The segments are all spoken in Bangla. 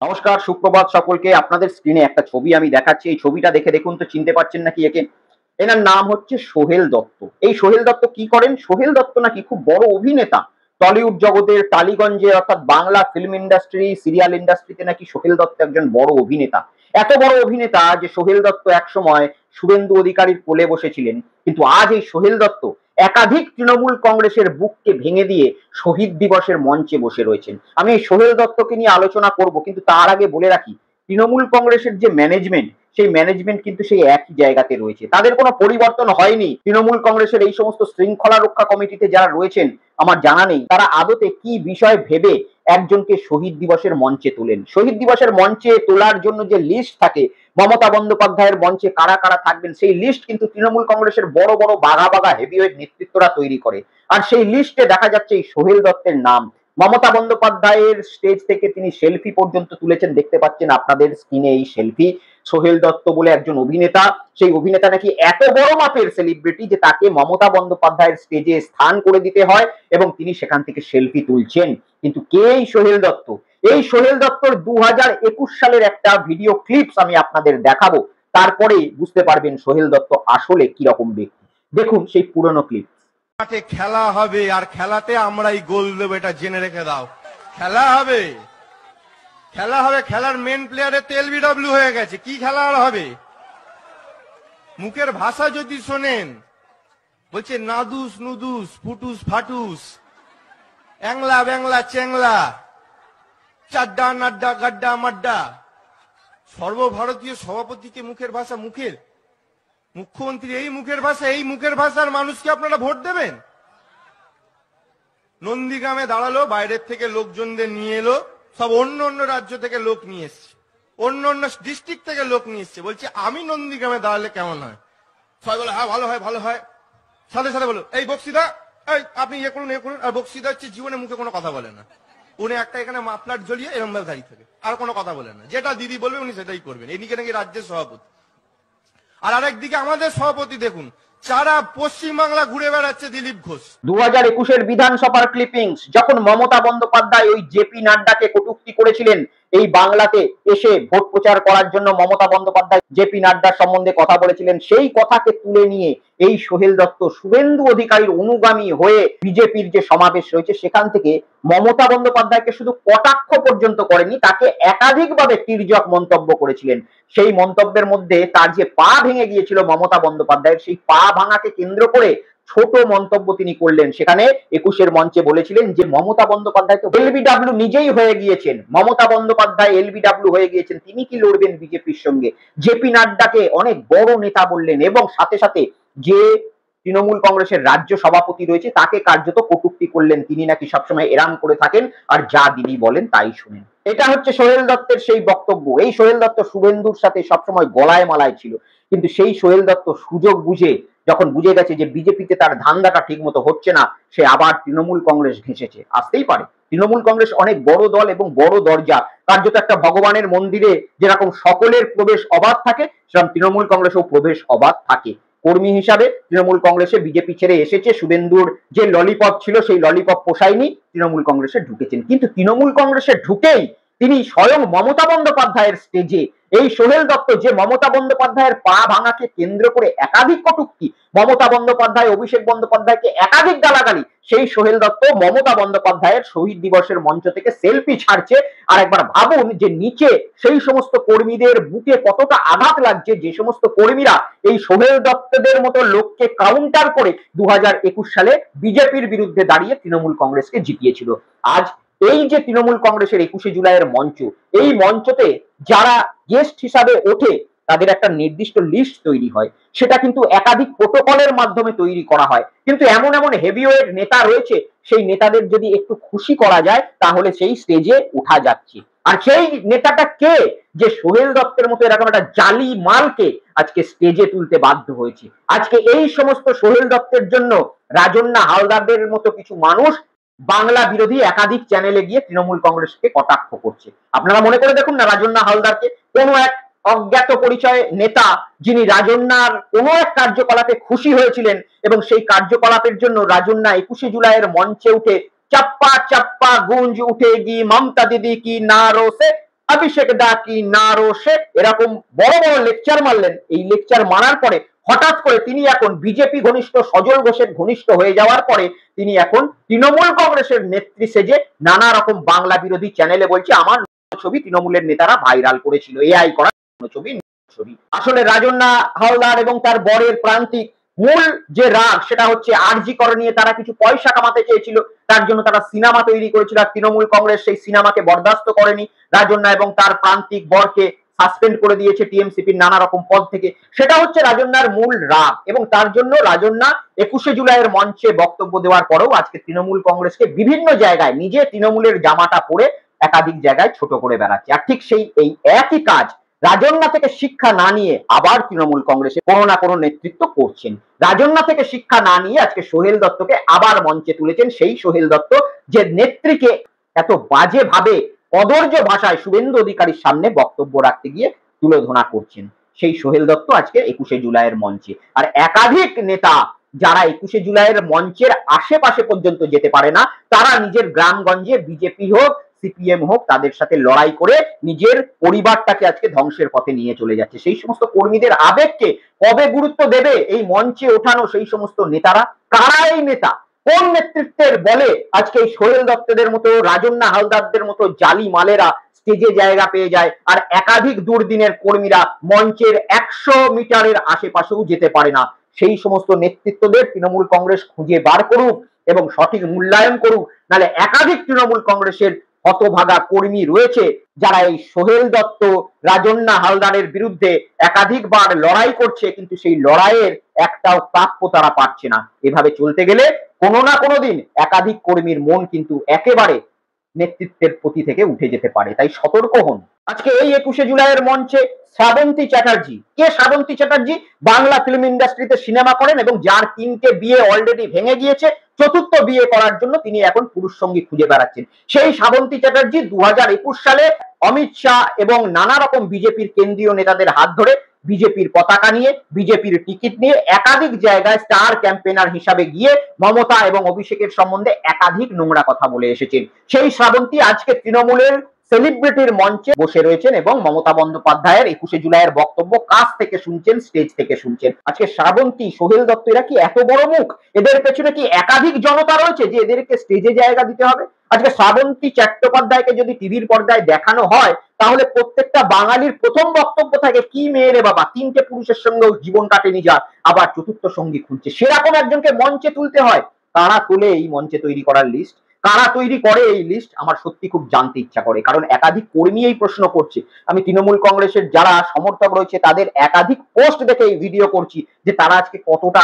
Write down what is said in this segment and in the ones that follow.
নমস্কার, সুপ্রভাত সকলকে। আপনাদের স্ক্রিনে একটা ছবি আমি দেখাচ্ছি। এই ছবিটা দেখে দেখুন তো চিনতে পারছেন নাকি একে? এনার নাম হচ্ছে সোহেল দত্ত। এই সোহেল দত্ত কি করেন? সোহেল দত্ত নাকি খুব বড় অভিনেতা। টলিউড জগতের টালিগঞ্জে অর্থাৎ বাংলা ফিল্ম ইন্ডাস্ট্রি, সিরিয়াল ইন্ডাস্ট্রিতে নাকি সোহেল দত্ত একজন বড় অভিনেতা। এত বড় অভিনেতা যে সোহেল দত্ত একসময় শুভেন্দু অধিকারীর কোলে বসেছিলেন। কিন্তু আজ এই সোহেল দত্ত একাধিক তৃণমূল কংগ্রেসের বুককে ভেঙে দিয়ে শহীদ দিবসের মঞ্চে বসে রয়েছেন। আমি এই সোহেল দত্তকে নিয়ে আলোচনা করব, কিন্তু তার আগে বলে রাখি তৃণমূল কংগ্রেসের যে ম্যানেজমেন্ট, সেই ম্যানেজমেন্ট কিন্তু সেই একই জায়গাতে রয়েছে, তাদের কোনো পরিবর্তন হয়নি। তৃণমূল কংগ্রেসের এই সমস্ত শৃঙ্খলা রক্ষা কমিটিতে যারা রয়েছেন আমার জানা নেই তারা আদতে কি বিষয় ভেবে একজনকে শহীদ দিবসের মঞ্চে তোলেন। শহীদ দিবসের মঞ্চে তোলার জন্য যে লিস্ট থাকে, মমতা বন্দ্যোপাধ্যায়ের মঞ্চে কারা কারা থাকবেন সেই লিস্ট কিন্তু তৃণমূল কংগ্রেসের বড় বড় বাঘা বাঘা হেভিওয়েট নেতৃত্বরা তৈরি করে। আর সেই লিস্টে দেখা যাচ্ছে এই সোহেল দত্তের নাম। মমতা বন্দ্যোপাধ্যায়ের স্টেজ থেকে তিনি সেলফি পর্যন্ত তুলেছেন, দেখতে পাচ্ছেন আপনাদের স্ক্রিনে এই সেলফি। সোহেল দত্ত বলে একজন অভিনেতা, সেই অভিনেতা নাকি এত বড় মাপের সেলিব্রিটি যে তাকে মমতা বন্দ্যোপাধ্যায়ের স্টেজে স্থান করে দিতে হয় এবং তিনি সেখান থেকে সেলফি তুলছেন। কিন্তু কে এই সোহেল দত্ত? এই সোহেল দত্তর 2021 সালের একটা ভিডিও ক্লিপস আমি আপনাদের দেখাবো, তারপরে বুঝতে পারবেন সোহেল দত্ত আসলে কিরকম ব্যক্তি। দেখুন সেই পুরনো ক্লিপ। মাঠে খেলা হবে আর খেলাতে আমরাই গোল দেবো, এটা জেনে রেখে দাও। খেলা হবে, খেলা হবে, খেলার মেন প্লেয়ারের তো এলবিডব্লিউ হয়ে গেছে, কি খেলা আর হবে? মুখের ভাষা যদি শোনেন, বলছে নাদুস নুদুস ফুটুস ফাটুস, অ্যাংলা ব্যাংলা চেংলা, চাড্ডা নাড্ডা গাড্ডা মাড্ডা। সর্বভারতীয় সভাপতিকে মুখের ভাষা, মুখের মুখ্যমন্ত্রী এই মুখের ভাষা, এই মুখের ভাষার মানুষকে আপনারা ভোট দেবেন? নন্দীগ্রামে দাঁড়ালো, বাইরের থেকে লোকজনদের নিয়ে এলো, সব অন্য অন্য রাজ্য থেকে লোক নিয়ে এসছে, অন্য অন্য ডিস্ট্রিক্ট থেকে লোক নিয়ে এসছে। বলছে আমি নন্দীগ্রামে দাঁড়ালে কেমন হয়? সবাই বলে হ্যাঁ ভালো হয় ভালো হয়। সাথে সাথে বলো এই বক্সিদা, এই আপনি ইয়ে করুন ইয়ে করুন। আর বক্সিদা হচ্ছে জীবনে মুখে কোনো কথা বলে না, উনি একটা এখানে মাফলার জ্বলিয়ে এরম ভাবে দাঁড়িয়ে থাকে, আর কোনো কথা বলে না। যেটা দিদি বলবে উনি সেটাই করবেন। এদিকে নাকি রাজ্যের সভাপতি, আর আরেকদিকে আমাদের সভাপতি দেখুন সারা পশ্চিমবাংলা ঘুরে বেড়াচ্ছে দিলীপ ঘোষ। 2021 বিধানসভার ক্লিপিংস, যখন মমতা বন্দ্যোপাধ্যায় ওই জেপি নাড্ডাকে কটূক্তি করেছিলেন এই বাংলাতে এসে ভোট প্রচার করার জন্য, মমতা বন্দ্যোপাধ্যায় জেপি নাড্ডার সম্বন্ধে কথা বলেছিলেন, সেই কথাকে তুলে নিয়ে এই সোহেল দত্ত শুভেন্দু অধিকারীর অনুগামী হয়ে বিজেপির যে সমাবেশ রয়েছে সেখান থেকে মমতা বন্দ্যোপাধ্যায়কে শুধু কটাক্ষ পর্যন্ত করেনি, তাকে একাধিকভাবে তির্যক মন্তব্য করেছিলেন। সেই মন্তব্যের মধ্যে তার যে পা ভেঙে গিয়েছিল মমতা বন্দ্যোপাধ্যায়ের, সেই পা ভাঙাকে কেন্দ্র করে ছোট মন্তব্য তিনি করলেন। সেখানে 21-এর মঞ্চে বলেছিলেন যে মমতা বন্দ্যোপাধ্যায় তো এলবিডব্লিউ নিজেই হয়ে গিয়েছেন, মমতা বন্দ্যোপাধ্যায় এলবিডব্লিউ হয়ে গিয়েছেন, তিনি কি লড়বেন বিজেপির সঙ্গে? জেপি নাড্ডাকে অনেক বড় নেতা বললেন এবং সাথে সাথে যে তৃণমূল কংগ্রেসের রাজ্য সভাপতি রয়েছে তাকে কার্যত কটূক্তি করলেন, তিনি নাকি সবসময় এরাম করে থাকেন আর যা দিদি বলেন তাই শুনেন। এটা হচ্ছে সোহেল দত্তের সেই বক্তব্য। এই সোহেল দত্ত শুভেন্দুর সাথে সবসময় গলায় মালায় ছিল, কিন্তু সেই সোহেল দত্ত সুযোগ বুঝে যখন বুঝে গেছে যে বিজেপিতে তার ধান্দাটা ঠিক মতো হচ্ছে না, সে আবার তৃণমূল কংগ্রেস ঘেঁষেছে। আসতেই পারে, তৃণমূল কংগ্রেস অনেক বড় দল এবং বড় দরজা, কার্যত একটা ভগবানের মন্দিরে যেরকম সকলের প্রবেশ অবাধ থাকে, সেরকম তৃণমূল কংগ্রেসেও প্রবেশ অবাধ থাকে। কর্মী হিসাবে তৃণমূল কংগ্রেসে বিজেপি ছেড়ে এসেছে, শুভেন্দুর যে ললিপপ ছিল সেই ললিপপ পোষায়নি, তৃণমূল কংগ্রেসে ঢুকেছেন। কিন্তু তৃণমূল কংগ্রেসে ঢুকেই তিনি স্বয়ং মমতা বন্দ্যোপাধ্যায়ের স্টেজে এই সোহেল দত্ত যে মমতা বন্দ্যোপাধ্যায়ের পা ভাঙাকে কেন্দ্র করে একাধিক কটূক্তি, মমতা বন্দ্যোপাধ্যায় অভিষেক বন্দ্যোপাধ্যায়কে একাধিক গালাগালি, সেই সোহেল দত্ত মমতা বন্দ্যোপাধ্যায়ের শহীদ দিবসের মঞ্চ থেকে সেলফি ছাড়ছে। আর একবার ভাবুন যে নিচে সেই সমস্ত কর্মীদের বুকে কতটা আঘাত লাগছে, যে সমস্ত কর্মীরা এই সোহেল দত্তদের মতো লোককে কাউন্টার করে 2021 সালে বিজেপির বিরুদ্ধে দাঁড়িয়ে তৃণমূল কংগ্রেসকে জিতিয়েছিল। আজ এই যে তৃণমূল কংগ্রেসের 21শে জুলাইয়ের মঞ্চ, এই মঞ্চতে যারা গেস্ট হিসাবে ওঠে তাদের একটা নির্দিষ্ট লিস্ট তৈরি হয়, সেটা কিন্তু একাধিক প্রোটোকলের মাধ্যমে তৈরি করা হয়। কিন্তু এমন এমন হেভিওয়েট নেতা রয়েছে, সেই নেতাদের যদি একটু খুশি করা যায় তাহলে সেই স্টেজে উঠা যাচ্ছে। আর সেই নেতাটা কে? যে সোহেল দত্তের মতো এরকম একটা জালি মালকে আজকে স্টেজে তুলতে বাধ্য হয়েছে। আজকে এই সমস্ত সোহেল দত্তের জন্য রাজন্না হালদারদের মতো কিছু মানুষ বাংলা বিরোধী একাধিক চ্যানেলে গিয়ে তৃণমূল কংগ্রেসকে কটাক্ষ করছে। আপনারা মনে করে দেখুন না, রাজন্না হালদারকে কোনো এক অজ্ঞাত পরিচয় নেতা, যিনি রাজন্নার কোনো এক কার্যকলাপে খুশি হয়েছিলেন এবং সেই কার্যকলাপের জন্য রাজন্না 21শে জুলাইয়ের মঞ্চে উঠে চাপ্পা চাপ্পা গুঞ্জ উঠেগি মমতা দিদি কি নারো সে, অভিষেক দা কি নারো শেখ, এরকম বড় বড় লেকচার মারলেন। এই লেকচার মারার পরে হঠাৎ করে তিনি এখন বিজেপি ঘনিষ্ঠ সজল ঘোষের ঘনিষ্ঠ হয়ে যাওয়ার পরে তিনি এখন তৃণমূল কংগ্রেসের নেত্রী সেজে নানা রকম বাংলা বিরোধী চ্যানেলে বলছে আমার ছবি তৃণমূলের নেতারা ভাইরাল করেছিল, এআই করা ছবি। আসলে রাজন্না হালদার এবং তার বরের প্রান্তিক মূল যে রাগ সেটা হচ্ছে আরজি কর নিয়ে তারা কিছু পয়সা কামাতে চেয়েছিল, তার জন্য তারা সিনেমা তৈরি করেছিল। আর তৃণমূল কংগ্রেস সেই সিনেমাকে বরদাস্ত করেনি, রাজন্না এবং তার প্রান্তিক বরকে সাসপেন্ড করে দিয়েছে টিএমসিপির নানা রকম পদ থেকে। সেটা হচ্ছে রাজন্নার মূল রাগ, এবং তার জন্য রাজন্না 21শে জুলাইয়ের মঞ্চে বক্তব্য দেওয়ার পরেও আজকে তৃণমূল কংগ্রেসকে বিভিন্ন জায়গায় নিজে তৃণমূলের জামাটা পরে একাধিক জায়গায় ছোট করে বেড়াচ্ছে। আর ঠিক সেই এই একই কাজ রাজন্না থেকে শিক্ষা না নিয়ে আবার তৃণমূল কংগ্রেসে কোনো না কোনো নেতৃত্ব করছেন। রাজন্না থেকে শিক্ষা না নিয়ে আজকে সোহেল দত্তকে আবার মঞ্চে তুলেছেন, সেই সোহেল দত্ত যে নেত্রীকে এত বাজে ভাবে কদর্য ভাষায় শুভেন্দু অধিকারীর সামনে বক্তব্য রাখতে গিয়ে তুলোধনা করছেন, সেই সোহেল দত্ত আজকে 21শে জুলাইয়ের মঞ্চে। আর একাধিক নেতা যারা 21শে জুলাইয়ের মঞ্চের আশেপাশে পর্যন্ত যেতে পারে না, তারা নিজের গ্রামগঞ্জে বিজেপি হোক সিপিএম হোক তাদের সাথে লড়াই করে নিজের পরিবারটাকে আজকে ধ্বংসের পথে নিয়ে চলে যাচ্ছে। সেই সমস্ত কর্মীদের আবেগকে কবে গুরুত্ব দেবে এই মঞ্চে ওঠানো সেই সমস্ত নেতারা? কারা এই নেতা? কোন নেতৃত্বের বলে আজকে এই সোহেল দত্তদের মতো রাজন্না হালদারদের মতো জালি মালেরা স্টেজে জায়গা পেয়ে যায়, আর একাধিক দুর্দিনের কর্মীরা মঞ্চের 100 মিটারের আশেপাশেও যেতে পারে না? সেই সমস্ত নেতৃত্বদের তৃণমূল কংগ্রেস খুঁজে বার করুক এবং সঠিক মূল্যায়ন করুক, নাহলে একাধিক তৃণমূল কংগ্রেসের হতভাগা কর্মী রয়েছে যারা এই সোহেল দত্ত রাজন্না হালদারের বিরুদ্ধে একাধিকবার লড়াই করছে, কিন্তু সেই লড়াইয়ের একটাও প্রাপ্য তারা পাচ্ছে না। এভাবে চলতে গেলে কোনো না কোনো দিন একাধিক কর্মীর মন কিন্তু একেবারে নেতৃত্বের প্রতি থেকে উঠে যেতে পারে, তাই সতর্ক হন। আজকে এই 21শে জুলাইয়ের মঞ্চে শ্রাবন্তী চ্যাটার্জি, কে শ্রাবন্তী চ্যাটার্জি? বাংলা ফিল্ম ইন্ডাস্ট্রিতে সিনেমা করেন এবং যার 3টে বিয়ে অলরেডি ভেঙে গিয়েছে, চতুর্থ বিয়ে করার জন্য তিনি এখন পুরুষ সঙ্গী খুঁজে বেড়াচ্ছেন। সেই শ্রাবন্তী চ্যাটার্জি 2021 সালে অমিত শাহ এবং নানা রকম বিজেপির কেন্দ্রীয় নেতাদের হাত ধরে বিজেপির পতাকা নিয়ে বিজেপির টিকিট নিয়ে একাধিক জায়গায় স্টার ক্যাম্পেনার হিসাবে গিয়ে মমতা এবং অভিষেকের সম্বন্ধে একাধিক নোংরা কথা বলে এসেছেন। সেই শ্রাবন্তী আজকে তৃণমূলের সেলিব্রিটির মঞ্চে বসে রয়েছেন এবং মমতা বন্দ্যোপাধ্যায়ের 21শে জুলাইয়ের বক্তব্য কাছ থেকে শুনছেন, স্টেজ থেকে শুনছেন। আজকে শ্রাবন্তী, সোহেল দত্ত এরা কি এত বড় মুখ? এদের পেছনে কি একাধিক জনতা রয়েছে যে এদেরকে স্টেজে জায়গা দিতে হবে? আজকে শ্রাবন্তী চট্টোপাধ্যায়কে যদি টিভির পর্দায় দেখানো হয় তাহলে প্রত্যেকটা বাঙালির প্রথম বক্তব্য থাকে কি মেয়ে রে বাবা, 3টে পুরুষের সঙ্গেও জীবন কাটেনি যার, আবার চতুর্থ সঙ্গী খুঁজছে। সেরকম একজনকে মঞ্চে তুলতে হয়। কারা তোলে এই মঞ্চে তৈরি করার লিস্ট? কারা তৈরি করে এই লিস্ট? আমার সত্যি খুব জানতে ইচ্ছা করে, কারণ একাধিক কর্মী এই প্রশ্ন করছে। আমি তৃণমূল কংগ্রেসের যারা সমর্থক রয়েছে তাদের একাধিক পোস্ট দেখে এই ভিডিও করছি যে তারা আজকে কতটা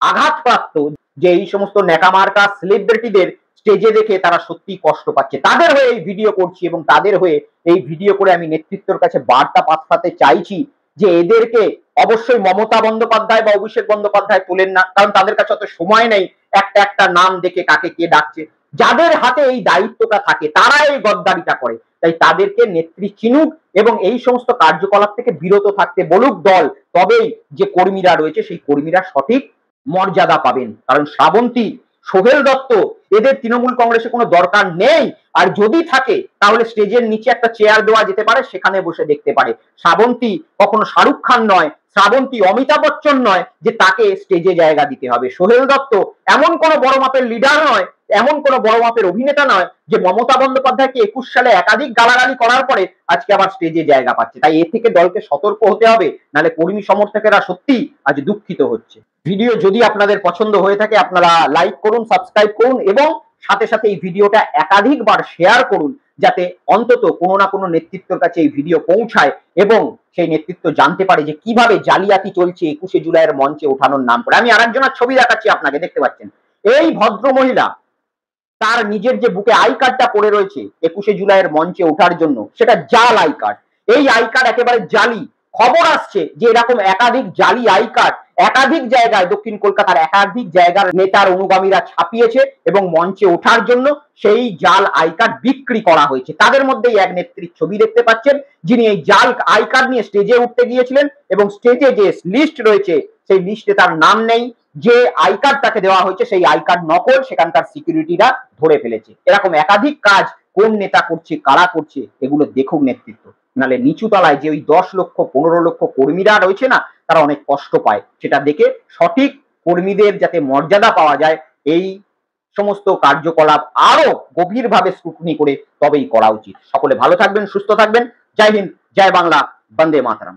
আঘাতপ্রাপ্ত, যে এই সমস্ত নেকামার্কা সেলিব্রিটিদের স্টেজে দেখে তারা সত্যি কষ্ট পাচ্ছে। তাদের হয়ে এই ভিডিও করছি এবং তাদের হয়ে এই ভিডিও করে আমি নেতৃত্বের কাছে বার্তা পাঠাতে চাইছি যে এদেরকে অবশ্যই মমতা বন্দ্যোপাধ্যায় বা অভিষেক বন্দ্যোপাধ্যায় তোলেন না, কারণ তাদের কাছে অত সময় নেই একটা একটা নাম দেখে কাকে কে ডাকছে। যাদের হাতে এই দায়িত্বটা থাকে তারা এই গদ্দারিটা করে, তাই তাদেরকে নেত্রী চিনুক এবং এই সমস্ত কার্যকলাপ থেকে বিরত থাকতে বলুক দল, তবেই যে কর্মীরা রয়েছে সেই কর্মীরা সঠিক মর্যাদা পাবেন। কারণ শ্রাবন্তী, সোহেল দত্ত এদের তৃণমূল কংগ্রেসে কোনো দরকার নেই, আর যদি থাকে তাহলে স্টেজের নিচে একটা চেয়ার দেওয়া যেতে পারে, সেখানে বসে দেখতে পারে। শ্রাবন্তী কখনো শাহরুখ খান নয়, শ্রাবন্তী অমিতাভ বচ্চন নয় যে তাকে স্টেজে জায়গা দিতে হবে। সোহেল দত্ত এমন কোনো বড় মাপের লিডার নয়, এমন কোনো বড় মাপের অভিনেতা নয় যে মমতা বন্দ্যোপাধ্যায়কে 21 সালে একাধিক গালাগালি করার পরে আজকে আবার স্টেজে জায়গা পাচ্ছে। তাই এ থেকে দলকে সতর্ক হতে হবে, নাহলে কর্মী সমর্থকেরা সত্যি আজ দুঃখিত হচ্ছে। ভিডিও যদি আপনাদের পছন্দ হয়ে থাকে আপনারা লাইক করুন, সাবস্ক্রাইব করুন এবং সাথে সাথে এই ভিডিওটা একাধিকবার শেয়ার করুন, যাতে অন্তত কোনো না কোনো নেতৃত্বের কাছে এই ভিডিও পৌঁছায় এবং সেই নেতৃত্ব জানতে পারে যে কিভাবে জালিয়াতি চলছে 21শে জুলাইয়ের মঞ্চে ওঠানোর নাম করে। আমি আরেকজনের ছবি দেখাচ্ছি আপনাকে, দেখতে পাচ্ছেন এই ভদ্র মহিলা, তার নিজের যে বুকে আই কার্ডটা পড়ে রয়েছে 21শে জুলাইয়ের মঞ্চে ওঠার জন্য, সেটা জাল আই কার্ড। এই আই কার্ড একেবারে জালি। খবর আসছে যে এরকম একাধিক জালি আই কার্ড একাধিক জায়গায় দক্ষিণ কলকাতার একাধিক জায়গার নেতার অনুগামীরা ছাপিয়েছে এবং মঞ্চে ওঠার জন্য সেই জাল আই কার্ড বিক্রি করা হয়েছে। তাদের মধ্যেই এক নেত্রীর ছবি দেখতে পাচ্ছেন যিনি এই জাল আই কার্ড নিয়ে স্টেজে উঠতে গিয়েছিলেন এবং স্টেজে যে লিস্ট রয়েছে সেই লিস্টে তার নাম নেই। যে আই কার্ড তাকে দেওয়া হয়েছে সেই আই কার্ড নকল, সেখানকার সিকিউরিটিরা ধরে ফেলেছে। এরকম একাধিক কাজ কোন নেতা করছে, কারা করছে, এগুলো দেখুক নেতৃত্ব। নালে নিচু তলায় যে ওই 10 লক্ষ 15 লক্ষ কর্মীরা রয়েছে না, তারা অনেক কষ্ট পায়। সেটা দেখে সঠিক কর্মীদের যাতে মর্যাদা পাওয়া যায়, এই সমস্ত কার্যকলাপ আরো গভীরভাবে স্ক্রুটনি করে তবেই করা উচিত। সকলে ভালো থাকবেন, সুস্থ থাকবেন। জয় হিন্দ, জয় বাংলা, বন্দে মাতরম।